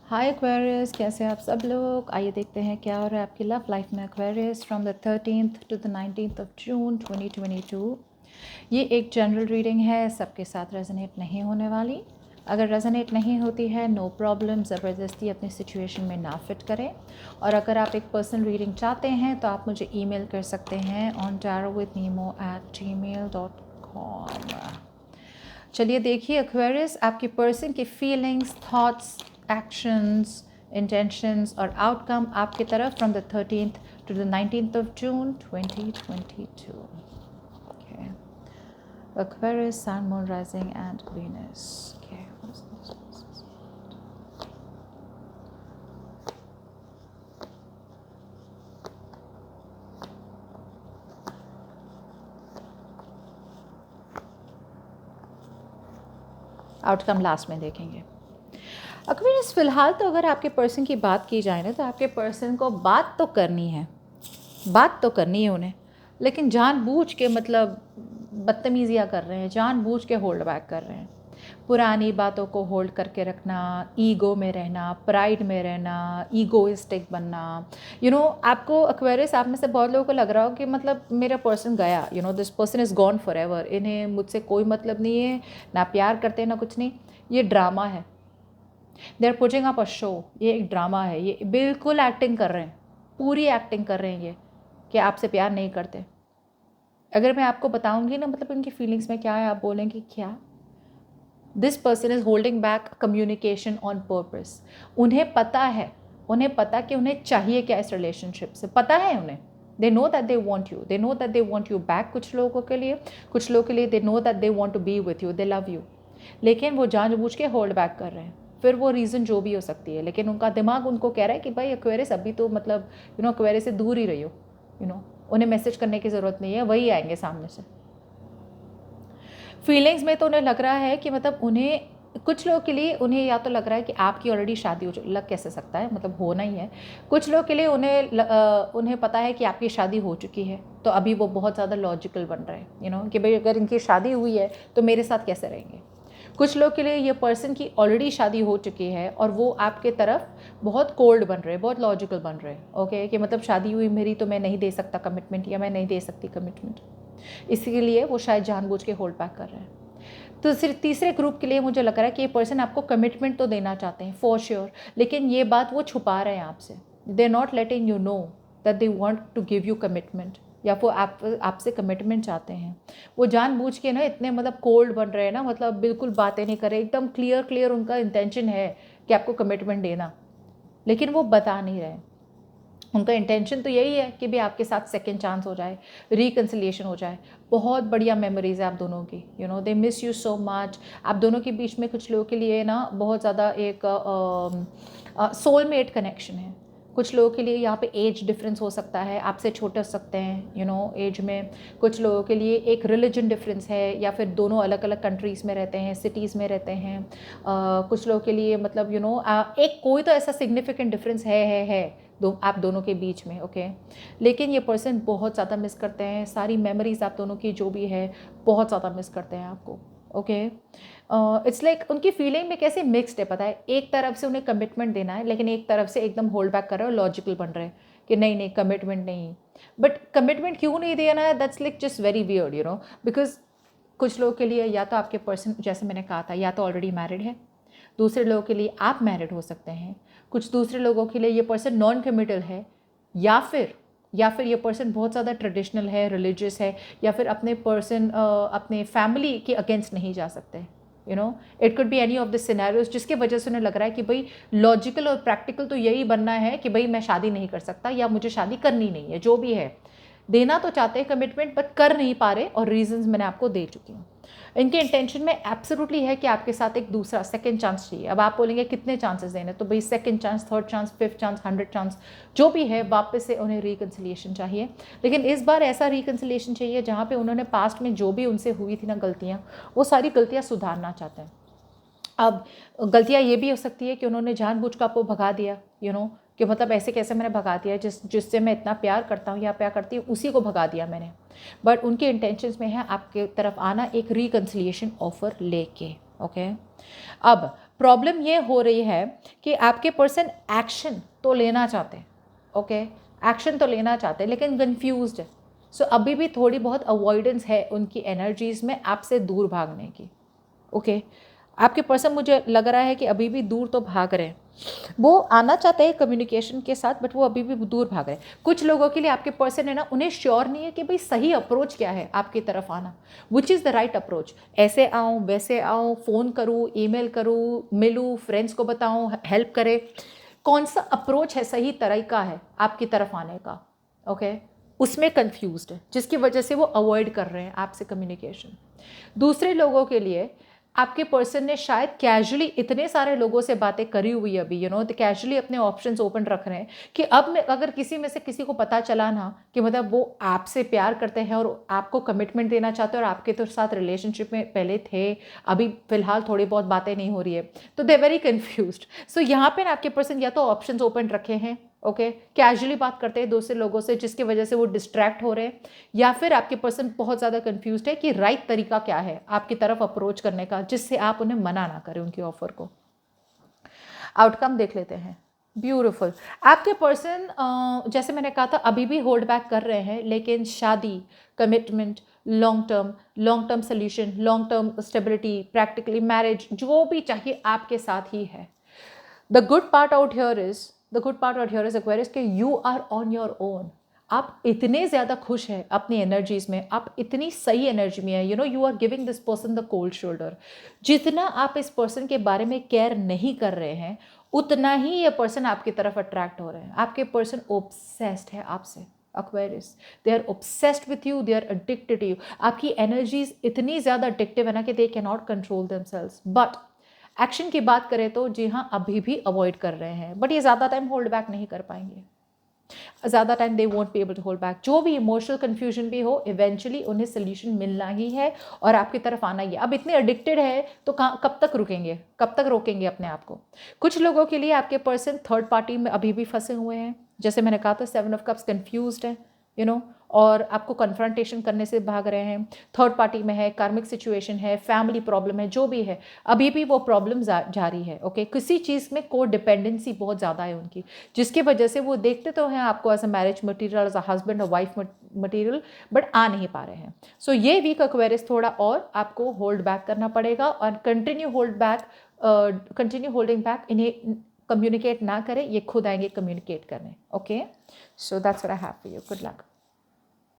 हाय Aquarius, कैसे हैं आप सब लोग। आइए देखते हैं क्या हो रहा है आपकी लव लाइफ में Aquarius from the 13th to the 19th of June 2022। ये एक जनरल रीडिंग है, सबके साथ रेजोनेट नहीं होने वाली। अगर रेजोनेट नहीं होती है नो प्रॉब्लम, ज़बरदस्ती अपनी सिचुएशन में ना फिट करें। और अगर आप एक पर्सनल रीडिंग चाहते हैं तो आप मुझे ईमेल कर सकते हैं ontarowithnemo@gmail.com। चलिए देखिए एक्वेरियस, आपकी पर्सन की फीलिंग्स, थॉट्स, एक्शंस, इंटेंशंस और आउटकम आपकी तरफ from the 13th to the 19th of June 2022। Okay. Aquarius, Sun, Moon, Rising and Venus. Okay. Outcome last में देखेंगे। एक्वेरियस, फिलहाल तो अगर आपके पर्सन की बात की जाए ना तो आपके पर्सन को बात तो करनी है, बात तो करनी है उन्हें, लेकिन जानबूझ के मतलब बदतमीजियाँ कर रहे हैं, जानबूझ के होल्ड बैक कर रहे हैं। पुरानी बातों को होल्ड करके रखना, ईगो में रहना, प्राइड में रहना, ईगोइस्टिक बनना। आपको एक्वेरियस, आप में से बहुत लोगों को लग रहा हो कि मतलब मेरा पर्सन गया, this person is gone for ever, इन्हें मुझसे कोई मतलब नहीं है, ना प्यार करते ना कुछ नहीं, ये ड्रामा है। They are putting up a show, ये एक ड्रामा है, ये बिल्कुल एक्टिंग कर रहे हैं, पूरी एक्टिंग कर रहे हैं ये कि आपसे प्यार नहीं करते। अगर मैं आपको बताऊंगी ना मतलब इनकी फीलिंग्स में क्या है, आप बोलेंगे क्या। This person is holding back communication on purpose. उन्हें पता है, उन्हें पता कि उन्हें चाहिए क्या इस रिलेशनशिप से, पता है उन्हें। They know that they want you, they know that they want you back. कुछ लोगों के लिए, कुछ लोगों के लिए they know that they want to be with you, they love you, लेकिन वो जानबूझ के होल्ड बैक कर रहे हैं। फिर वो रीज़न जो भी हो सकती है, लेकिन उनका दिमाग उनको कह रहा है कि भाई एक्वेरियस अभी तो मतलब एक्वेरियस से दूर ही रही हो, उन्हें मैसेज करने की ज़रूरत नहीं है, वही आएंगे सामने से। फीलिंग्स में तो उन्हें लग रहा है कि मतलब उन्हें, कुछ लोगों के लिए उन्हें या तो लग रहा है कि आपकी ऑलरेडी शादी हो चुकी, लग कैसे सकता है, मतलब होना ही है। कुछ लोगों के लिए उन्हें पता है कि आपकी शादी हो चुकी है, तो अभी वो बहुत ज़्यादा लॉजिकल बन रहे हैं कि भाई अगर इनकी शादी हुई है तो मेरे साथ कैसे रहेंगे। कुछ लोग के लिए ये पर्सन की ऑलरेडी शादी हो चुकी है और वो आपके तरफ बहुत कोल्ड बन रहे हैं, बहुत लॉजिकल बन रहे हैं। ओके, कि मतलब शादी हुई मेरी तो मैं नहीं दे सकता कमिटमेंट, या मैं नहीं दे सकती कमिटमेंट, इसीलिए वो शायद जानबूझ के होल्ड बैक कर रहे हैं। तो सिर्फ तीसरे ग्रुप के लिए मुझे लग रहा है कि ये पर्सन आपको कमिटमेंट तो देना चाहते हैं फॉर श्योर, लेकिन ये बात वो छुपा रहे हैं आपसे। They are not letting you know that they want to give you commitment, या वो आपसे कमिटमेंट चाहते हैं। वो जानबूझ के ना इतने मतलब कोल्ड बन रहे हैं ना, मतलब बिल्कुल बातें नहीं कर रहे, एकदम क्लियर उनका इंटेंशन है कि आपको कमिटमेंट देना, लेकिन वो बता नहीं रहे। उनका इंटेंशन तो यही है कि भी आपके साथ सेकंड चांस हो जाए, रिकन्सिलिएशन हो जाए। बहुत बढ़िया मेमोरीज है आप दोनों की, they miss you so much. आप दोनों के बीच में कुछ लोगों के लिए ना बहुत ज़्यादा एक सोलमेट कनेक्शन है। कुछ लोगों के लिए यहाँ पे एज डिफरेंस हो सकता है, आपसे छोटे हो सकते हैं एज में। कुछ लोगों के लिए एक रिलीजन डिफरेंस है, या फिर दोनों अलग अलग कंट्रीज़ में रहते हैं, सिटीज़ में रहते हैं। कुछ लोगों के लिए मतलब एक कोई तो ऐसा सिग्निफिकेंट डिफरेंस है आप दोनों के बीच में। ओके, लेकिन ये पर्सन बहुत ज़्यादा मिस करते हैं, सारी मेमोरीज आप दोनों की जो भी है बहुत ज़्यादा मिस करते हैं आपको। ओके, इट्स लाइक उनकी फीलिंग में कैसे मिक्स्ड है पता है। एक तरफ से उन्हें कमिटमेंट देना है, लेकिन एक तरफ से एकदम होल्ड बैक कर रहे हो, लॉजिकल बन रहे हैं कि नहीं नहीं कमिटमेंट नहीं। बट कमिटमेंट क्यों नहीं देना है, that's like just very weird because कुछ लोगों के लिए या तो आपके पर्सन, जैसे मैंने कहा था, या तो ऑलरेडी मैरिड है, दूसरे लोगों के लिए आप मैरिड हो सकते हैं, कुछ दूसरे लोगों के लिए ये पर्सन नॉन कमिटल है, या फिर ये पर्सन बहुत ज़्यादा ट्रेडिशनल है, रिलीजियस है, या फिर अपने पर्सन अपने फैमिली के अगेंस्ट नहीं जा सकते। It could be any of the scenarios जिसके वजह से उन्हें लग रहा है कि भाई लॉजिकल और प्रैक्टिकल तो यही बनना है कि भाई मैं शादी नहीं कर सकता या मुझे शादी करनी नहीं है। जो भी है, देना तो चाहते हैं कमिटमेंट बट कर नहीं पा रहे, और रीजंस मैंने आपको दे चुकी हूँ। इनके इंटेंशन में एब्सोल्युटली है कि आपके साथ एक दूसरा सेकंड चांस चाहिए। अब आप बोलेंगे कितने चांसेस देने, तो भाई second chance, third chance, fifth chance, 100 chance, जो भी है, वापस से उन्हें रिकन्सिलिएशन चाहिए। लेकिन इस बार ऐसा रिकन्सिलिएशन चाहिए जहाँ पे उन्होंने पास्ट में जो भी उनसे हुई थी ना गलतियाँ, वो सारी गलतियाँ सुधारना चाहते हैं। अब गलतियाँ ये भी हो सकती है कि उन्होंने जानबूझ कर आपको भगा दिया, कि मतलब ऐसे कैसे मैंने भगा दिया, जिससे मैं इतना प्यार करता हूँ या प्यार करती हूँ, उसी को भगा दिया मैंने। बट उनके इंटेंशंस में है आपके तरफ आना, एक रिकन्सिलिएशन ऑफर लेके। ओके, अब प्रॉब्लम ये हो रही है कि आपके पर्सन एक्शन तो लेना चाहते हैं, ओके, एक्शन तो लेना चाहते हैं लेकिन कंफ्यूज्ड है। सो अभी भी थोड़ी बहुत अवॉइडेंस है उनकी एनर्जीज़ में आपसे दूर भागने की, ओके। आपके पर्सन मुझे लग रहा है कि अभी भी दूर तो भाग रहे हैं, वो आना चाहते हैं कम्युनिकेशन के साथ, बट वो अभी भी दूर भाग रहे हैं। कुछ लोगों के लिए आपके पर्सन है ना, उन्हें श्योर नहीं है कि भाई सही अप्रोच क्या है आपकी तरफ आना, which is the right approach. ऐसे आऊँ, वैसे आऊँ, फ़ोन करूँ, ईमेल करूँ, मिलूँ, फ्रेंड्स को बताऊँ, हेल्प करे, कौन सा अप्रोच है, सही तरीका है आपकी तरफ आने का, ओके। उसमें कंफ्यूज्ड है, जिसकी वजह से वो अवॉइड कर रहे हैं आपसे कम्युनिकेशन। दूसरे लोगों के लिए आपके पर्सन ने शायद कैजुअली इतने सारे लोगों से बातें करी हुई अभी, तो कैजुअली अपने ऑप्शंस ओपन रख रहे हैं कि अब मैं अगर किसी में से किसी को पता चला ना कि मतलब वो आपसे प्यार करते हैं और आपको कमिटमेंट देना चाहते हैं और आपके तो साथ रिलेशनशिप में पहले थे, अभी फिलहाल थोड़ी बहुत बातें नहीं हो रही है, तो दे वेरी कन्फ्यूज्ड। सो यहाँ पे ना आपके पर्सन या तो ऑप्शंस ओपन रखे हैं, ओके, कैजुअली बात करते हैं दूसरे लोगों से जिसकी वजह से वो डिस्ट्रैक्ट हो रहे हैं, या फिर आपके पर्सन बहुत ज़्यादा कंफ्यूज्ड है कि राइट तरीका क्या है आपकी तरफ अप्रोच करने का जिससे आप उन्हें मना ना करें उनकी ऑफर को। आउटकम देख लेते हैं। ब्यूटीफुल। आपके पर्सन जैसे मैंने कहा था अभी भी होल्ड बैक कर रहे हैं, लेकिन शादी, commitment, long term solution, long term stability, practically marriage, जो भी चाहिए आपके साथ ही है। The good part out here is Aquarius कि you are on your own. आप इतने ज़्यादा खुश हैं अपनी एनर्जीज में, आप इतनी सही एनर्जी में है, you are giving this person the cold shoulder. जितना आप इस पर्सन के बारे में केयर नहीं कर रहे हैं, उतना ही ये पर्सन आपकी तरफ अट्रैक्ट हो रहे हैं। आपके पर्सन ऑब्सेस्ड है आपसे, Aquarius, they are obsessed with you, they are addicted to you। आपकी एनर्जीज इतनी ज़्यादा अडिक्टिव है ना कि they cannot control themselves। But action की बात करें तो जी हाँ, अभी भी अवॉइड कर रहे हैं, बट ये ज़्यादा टाइम होल्ड बैक नहीं कर पाएंगे, ज़्यादा time they won't be able to hold back. जो भी इमोशनल कन्फ्यूजन भी हो, इवेंचुअली उन्हें सोल्यूशन मिलना ही है और आपकी तरफ आना ही है। अब इतने एडिक्टेड है तो कब तक रुकेंगे, कब तक रोकेंगे अपने आप को। कुछ लोगों के लिए आपके पर्सन थर्ड पार्टी में अभी भी फंसे हुए हैं, जैसे मैंने कहा था 7 ऑफ कप्स, कन्फ्यूज्ड है, और आपको कन्फ्रंटेशन करने से भाग रहे हैं। थर्ड पार्टी में है, कार्मिक सिचुएशन है, फैमिली प्रॉब्लम है, जो भी है अभी भी वो प्रॉब्लम जारी है, ओके। किसी चीज़ में को डिपेंडेंसी बहुत ज़्यादा है उनकी, जिसकी वजह से वो देखते तो हैं आपको as a marriage material, as a husband और वाइफ मटीरियल, बट आ नहीं पा रहे हैं। सो ये वीक एक्वेरियस थोड़ा और आपको होल्ड बैक करना पड़ेगा और कंटिन्यू होल्डिंग बैक। इन्हें कम्युनिकेट ना करें, ये खुद आएंगे कम्युनिकेट करने, okay. So that's what I have for you. Good luck.